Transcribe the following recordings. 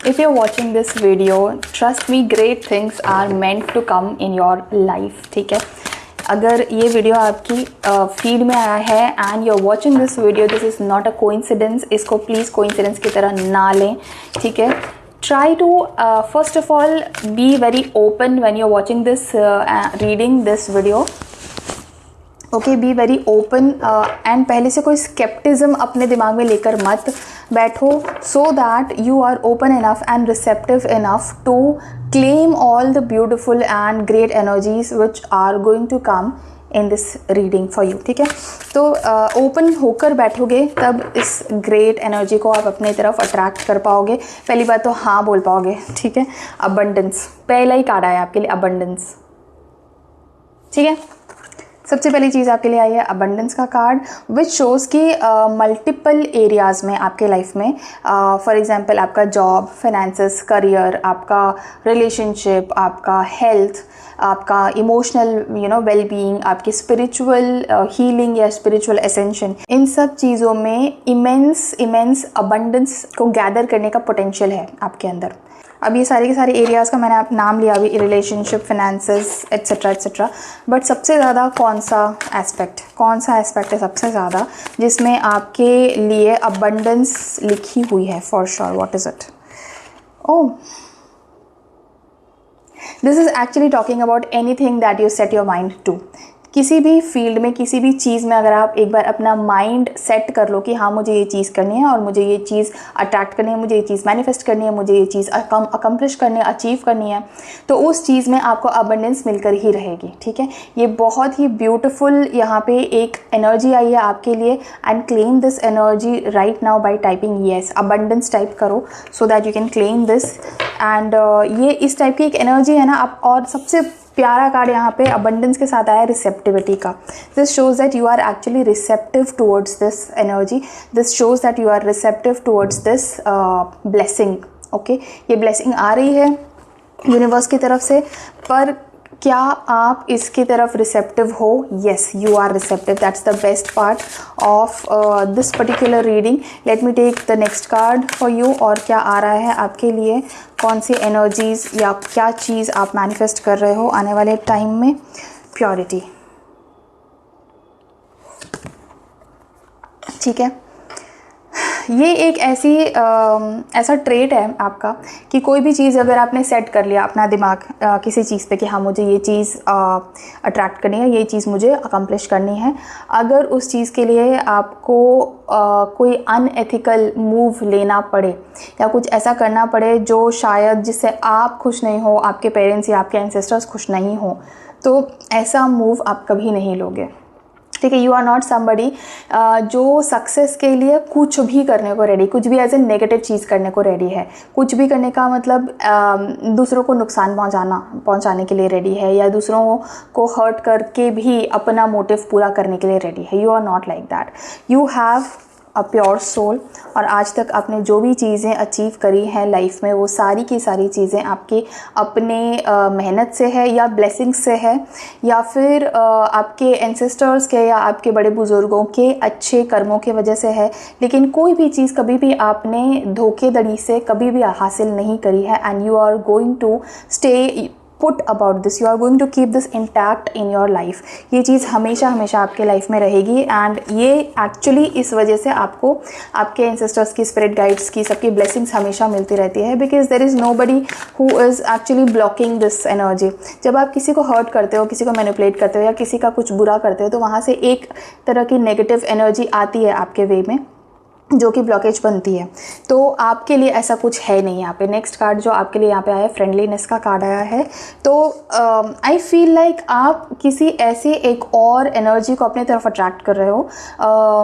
If you're watching this video, trust me, great things are meant to come in your life. ठीक है, अगर ये video आपकी feed में आया है and you are watching this video, this is not a coincidence. इसको please coincidence की तरह ना लें. ठीक है, try to first of all be very open when you're watching this reading this video. Okay, be very open and पहले से कोई स्केप्टिज्म अपने दिमाग में लेकर मत बैठो, so that you are open enough and receptive enough to claim all the beautiful and great energies which are going to come in this reading for you. ठीक है, तो ओपन होकर बैठोगे तब इस ग्रेट एनर्जी को आप अपनी तरफ अट्रैक्ट कर पाओगे. पहली बात तो हाँ बोल पाओगे. ठीक है, अबंडेंस पहला ही कार्ड आया आपके लिए, अबंडेंस. ठीक है, सबसे पहली चीज़ आपके लिए आई है अबंडेंस का कार्ड, विच शोज़ कि मल्टीपल एरियाज़ में आपके लाइफ में, फॉर एग्जांपल आपका जॉब, फाइनेंसेस, करियर, आपका रिलेशनशिप, आपका हेल्थ, आपका इमोशनल वेलबीइंग, आपकी स्पिरिचुअल हीलिंग या स्पिरिचुअल एसेंशन, इन सब चीज़ों में इमेंस अबंडेंस को गैदर करने का पोटेंशियल है आपके अंदर. अब ये सारे के सारे एरियाज़ का मैंने आप नाम लिया अभी, रिलेशनशिप, फाइनेंसेस, एट्सेट्रा. बट सबसे ज़्यादा कौन सा एस्पेक्ट है सबसे ज़्यादा जिसमें आपके लिए अबंडेंस लिखी हुई है for sure? What is it? Oh, this is actually talking about anything that you set your mind to. किसी भी फील्ड में, किसी भी चीज़ में अगर आप एक बार अपना माइंड सेट कर लो कि हाँ मुझे ये चीज़ करनी है और मुझे ये चीज़ अट्रैक्ट करनी है, मुझे ये चीज़ मैनिफेस्ट करनी है, मुझे ये चीज़ अकम्प्लिश करनी है, अचीव करनी है, तो उस चीज़ में आपको अबंडेंस मिलकर ही रहेगी. ठीक है, ये बहुत ही ब्यूटिफुल यहाँ पे एक एनर्जी आई है आपके लिए. And claim this energy right now by typing yes. Abundance type करो so that you can claim this. And ये इस टाइप की एक एनर्जी है ना आप. और सबसे प्यारा कार्ड यहाँ पे अबंडेंस के साथ आया रिसेप्टिविटी का. This shows that you are actually receptive towards this energy. This shows that you are receptive towards this blessing. Okay, ये ब्लेसिंग आ रही है यूनिवर्स की तरफ से, पर क्या आप इसकी तरफ रिसेप्टिव हो? Yes, you are receptive. That's the best part of this particular reading. Let me take the next card for you. और क्या आ रहा है आपके लिए, कौन सी एनर्जीज या क्या चीज़ आप मैनिफेस्ट कर रहे हो आने वाले टाइम में? प्योरिटी. ठीक है, ये एक ऐसा ट्रेट है आपका कि कोई भी चीज़ अगर आपने सेट कर लिया अपना दिमाग किसी चीज़ पे कि हाँ मुझे ये चीज़ अट्रैक्ट करनी है, ये चीज़ मुझे अकम्प्लिश करनी है, अगर उस चीज़ के लिए आपको कोई अनएथिकल मूव लेना पड़े या कुछ ऐसा करना पड़े जो शायद जिससे आप खुश नहीं हो, आपके पेरेंट्स या आपके एंसेस्टर्स खुश नहीं हो, तो ऐसा मूव आप कभी नहीं लोगे. ठीक है, यू आर नॉट समबडी जो सक्सेस के लिए कुछ भी करने को रेडी, कुछ भी एज ए नेगेटिव चीज़ करने को रेडी है. कुछ भी करने का मतलब दूसरों को नुकसान पहुंचाने के लिए रेडी है, या दूसरों को हर्ट करके भी अपना मोटिव पूरा करने के लिए रेडी है. You are not like that. You have a pure soul. और आज तक आपने जो भी चीज़ें अचीव करी हैं लाइफ में, वो सारी की सारी चीज़ें आपकी अपने मेहनत से है, या ब्लेसिंग्स से है, या फिर आपके एंसेस्टर्स के या आपके बड़े बुज़ुर्गों के अच्छे कर्मों की वजह से है. लेकिन कोई भी चीज़ कभी भी आपने धोखेधड़ी से कभी भी हासिल नहीं करी है. And you are going to stay put about this. You are going to keep this intact in your life. ये चीज़ हमेशा आपके लाइफ में रहेगी. एंड ये एक्चुअली इस वजह से आपको आपके एंसेस्टर्स की, स्पिरिट गाइड्स की, सबकी ब्लेसिंग्स हमेशा मिलती रहती है, because there is nobody who is actually blocking this energy. जब आप किसी को हर्ट करते हो, किसी को मैनिपुलेट करते हो, या किसी का कुछ बुरा करते हो, तो वहाँ से एक तरह की नेगेटिव एनर्जी आती है आपके वे में, जो कि ब्लॉकेज बनती है. तो आपके लिए ऐसा कुछ है नहीं यहाँ पे. नेक्स्ट कार्ड जो आपके लिए यहाँ पे आया है, फ्रेंडलीनेस का कार्ड आया है. तो आई फील लाइक आप किसी ऐसे एक और एनर्जी को अपने तरफ अट्रैक्ट कर रहे हो.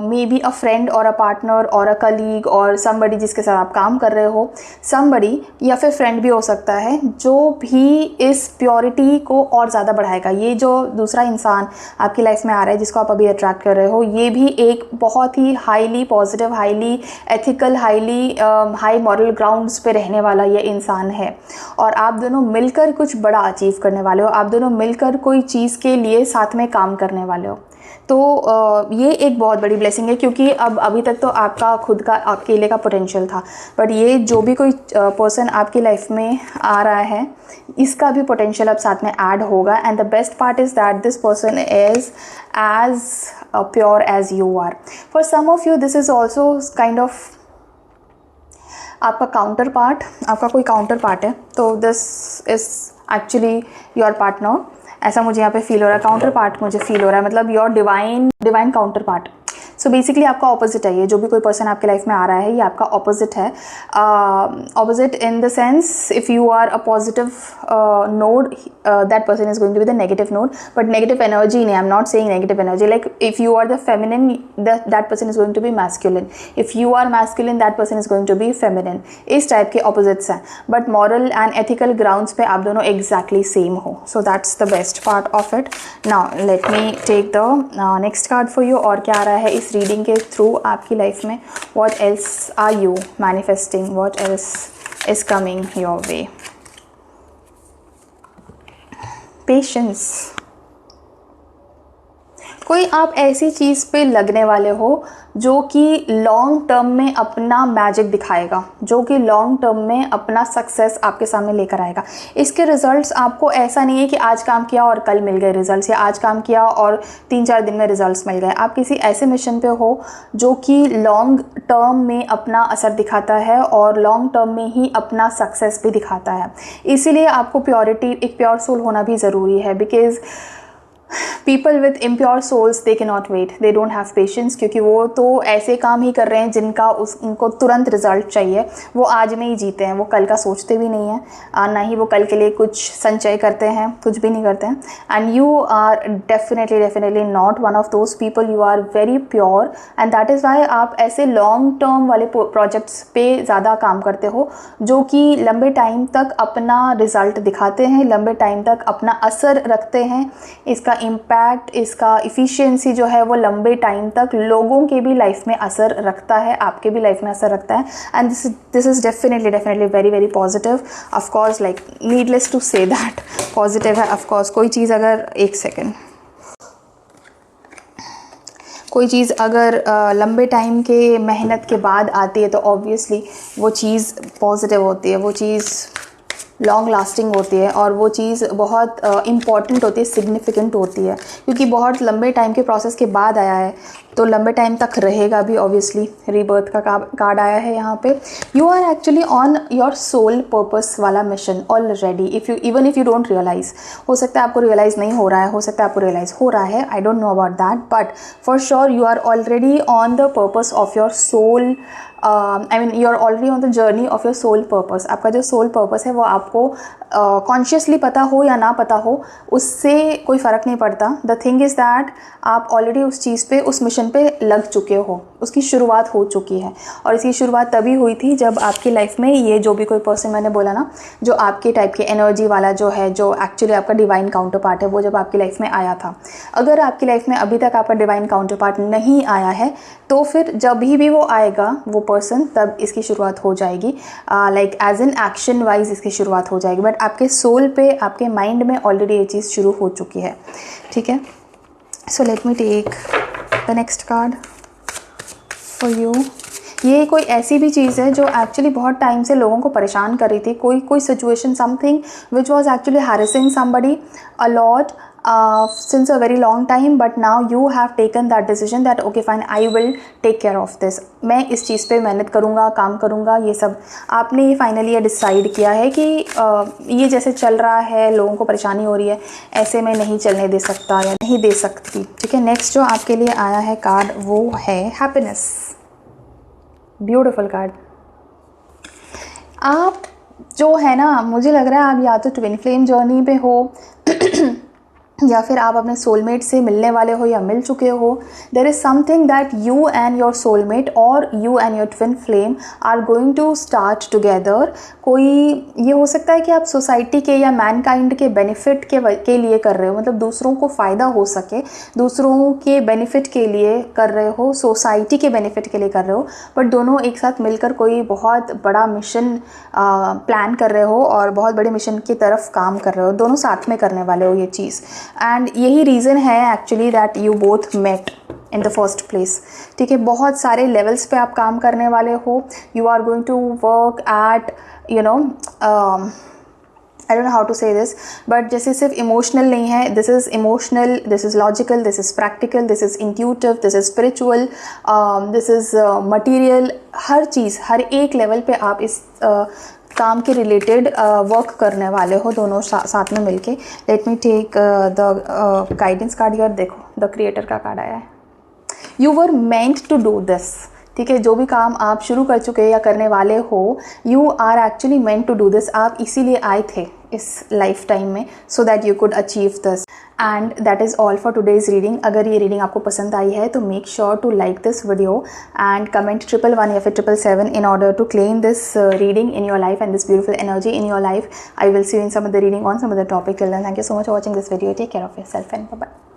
मे बी अ फ्रेंड और अ पार्टनर और अ कलीग और समबडी जिसके साथ आप काम कर रहे हो, समबडी या फिर फ्रेंड भी हो सकता है, जो भी इस प्योरिटी को और ज़्यादा बढ़ाएगा. ये जो दूसरा इंसान आपकी लाइफ में आ रहा है जिसको आप अभी अट्रैक्ट कर रहे हो, ये भी एक बहुत ही highly positive, highly ethical, high moral grounds पे रहने वाला ये इंसान है. और आप दोनों मिलकर कुछ बड़ा अचीव करने वाले हो. आप दोनों मिलकर कोई चीज़ के लिए साथ में काम करने वाले हो. तो ये एक बहुत बड़ी ब्लेसिंग है, क्योंकि अब अभी तक तो आपका खुद का अकेले का पोटेंशियल था, बट ये जो भी कोई पर्सन आपकी लाइफ में आ रहा है इसका भी पोटेंशियल अब साथ में ऐड होगा। And the best part is that this person is as pure as you are. For some of you this is also kind of आपका काउंटर पार्ट, आपका कोई काउंटर पार्ट है, तो this is actually your partner. ऐसा मुझे यहाँ पे feel हो रहा है, काउंटर पार्ट मुझे फील हो रहा है, मतलब your divine counter part. So basically आपका ऑपोजिट है ये, जो भी कोई पर्सन आपके लाइफ में आ रहा है ये आपका ऑपोजिट है। Opposite in the sense if you are a positive node, that person is going to be the negative node, but negative energy नहीं, I am not saying negative energy. Like if you are the feminine, that person is going to be masculine, if you are masculine that person is going to be feminine. इस type के opposites हैं, but moral and ethical grounds पे आप दोनों exactly same हो। So that's the best part of it. Now let me take the next card for you. और क्या आ रहा है इस रीडिंग के थ्रू आपकी लाइफ में? What else are you manifesting, what else is coming your way? Patience. कोई आप ऐसी चीज़ पे लगने वाले हो जो कि लॉन्ग टर्म में अपना मैजिक दिखाएगा, जो कि लॉन्ग टर्म में अपना सक्सेस आपके सामने लेकर आएगा। इसके रिजल्ट्स आपको ऐसा नहीं है कि आज काम किया और कल मिल गए रिजल्ट्स, या आज काम किया और 3-4 दिन में रिजल्ट्स मिल गए। आप किसी ऐसे मिशन पे हो जो कि लॉन्ग टर्म में अपना असर दिखाता है और लॉन्ग टर्म में ही अपना सक्सेस भी दिखाता है। इसीलिए आपको प्योरिटी, एक प्योर सोल होना भी ज़रूरी है, because people with impure souls they can not wait, they don't have patience, क्योंकि वो तो ऐसे काम ही कर रहे हैं जिनका उनको तुरंत रिजल्ट चाहिए। वो आज में ही जीते हैं, वो कल का सोचते भी नहीं हैं, ना ही वो कल के लिए कुछ संचय करते हैं, कुछ भी नहीं करते हैं। And you are definitely not one of those people, you are very pure and that is why आप ऐसे लॉन्ग टर्म वाले प्रोजेक्ट्स पे ज़्यादा काम करते हो, जो कि लंबे टाइम तक अपना रिजल्ट दिखाते हैं, लंबे टाइम तक अपना असर रखते हैं। इसका इम्पैक्ट, इसका इफ़िशियंसी जो है वो लंबे टाइम तक लोगों के भी लाइफ में असर रखता है, आपके भी लाइफ में असर रखता है। And this is definitely very positive. Of course, like needless to say that positive है। ऑफ कोर्स कोई चीज़ अगर कोई चीज़ अगर लंबे टाइम के मेहनत के बाद आती है तो ऑब्वियसली वो चीज़ पॉजिटिव होती है, वो चीज़ लॉन्ग लास्टिंग होती है और वो चीज़ बहुत इम्पॉर्टेंट होती है, सिग्निफिकेंट होती है, क्योंकि बहुत लंबे टाइम के प्रोसेस के बाद आया है तो लंबे टाइम तक रहेगा भी। ऑब्वियसली रीबर्थ का कार्ड आया है यहाँ पे। You are actually on your soul purpose वाला mission already, even if you don't realize. हो सकता है आपको रियलाइज़ नहीं हो रहा है, हो सकता है आपको रियलाइज़ हो रहा है, I don't know about that, but for sure you are already on the purpose of your soul. I mean you are already on the journey of your soul purpose. आपका जो सोल पर्पस है वो आपको consciously पता हो या ना पता हो, उससे कोई फ़र्क नहीं पड़ता। द थिंग इज़ दैट आप ऑलरेडी उस चीज़ पे, उस मिशन पे लग चुके हो, उसकी शुरुआत हो चुकी है। और इसकी शुरुआत तभी हुई थी जब आपकी लाइफ में ये जो भी कोई पर्सन मैंने बोला ना, जो आपके टाइप की एनर्जी वाला जो है, जो एक्चुअली आपका डिवाइन काउंटर पार्ट है, वो जब आपकी लाइफ में आया था। अगर आपकी लाइफ में अभी तक आपका डिवाइन काउंटर पार्ट नहीं आया है तो फिर जब भी वो आएगा वो पर्सन, तब इसकी शुरुआत हो जाएगी, like as an action wise इसकी शुरुआत हो जाएगी। बट आपके सोल पे, आपके माइंड में ऑलरेडी ये चीज़ शुरू हो चुकी है, ठीक है। So let me take the next card for you. ये कोई ऐसी भी चीज़ है जो एक्चुअली बहुत टाइम से लोगों को परेशान कर रही थी, कोई situation, something which was actually harassing somebody a lot since a very long time, but now you have taken that decision that okay fine, I will take care of this। मैं इस चीज़ पे मेहनत करूँगा, काम करूँगा, ये सब आपने ये फाइनली ये डिसाइड किया है कि ये जैसे चल रहा है, लोगों को परेशानी हो रही है, ऐसे में नहीं चलने दे सकता या नहीं दे सकती, ठीक है। नेक्स्ट जो आपके लिए आया है कार्ड वो है हैप्पीनेस। Beautiful card. आप जो है ना, मुझे लग रहा है आप या तो ट्विन फ्लेम जर्नी पे हो या फिर आप अपने सोलमेट से मिलने वाले हो या मिल चुके हो। There is something that you and your soulmate और you and your twin flame are going to start together. कोई ये हो सकता है कि आप सोसाइटी के या मैनकाइंड के बेनिफिट के लिए कर रहे हो, मतलब दूसरों को फ़ायदा हो सके, दूसरों के बेनिफिट के लिए कर रहे हो, सोसाइटी के बेनिफिट के लिए कर रहे हो, बट दोनों एक साथ मिलकर कोई बहुत बड़ा मिशन प्लान कर रहे हो और बहुत बड़े मिशन की तरफ काम कर रहे हो, दोनों साथ में करने वाले हो ये चीज़। एंड यही रीज़न है actually that you both met in the first place. ठीक है, बहुत सारे लेवल्स पे आप काम करने वाले हो। You are going to work at I don't know how to say this, but जैसे सिर्फ इमोशनल नहीं है, this is emotional, this is logical, this is practical, this is intuitive, this is spiritual, this is material. हर चीज़, हर एक level पे आप इस काम के रिलेटेड वर्क करने वाले हो दोनों साथ में मिलके। Let me take the guidance card here. देखो द क्रिएटर का कार्ड आया है। You were meant to do this. ठीक है, जो भी काम आप शुरू कर चुके या करने वाले हो, you are actually meant to do this. आप इसीलिए आए थे इस लाइफ टाइम में, so that you could achieve this. And that is all for today's reading. अगर ये रीडिंग आपको पसंद आई है तो make sure to like this video and comment 111 या फिर 777 in order to claim this reading in your life and this beautiful energy in your life. I will see you in some other reading on some other topic. Till then, thank you so much for watching this video. Take care of yourself and bye bye.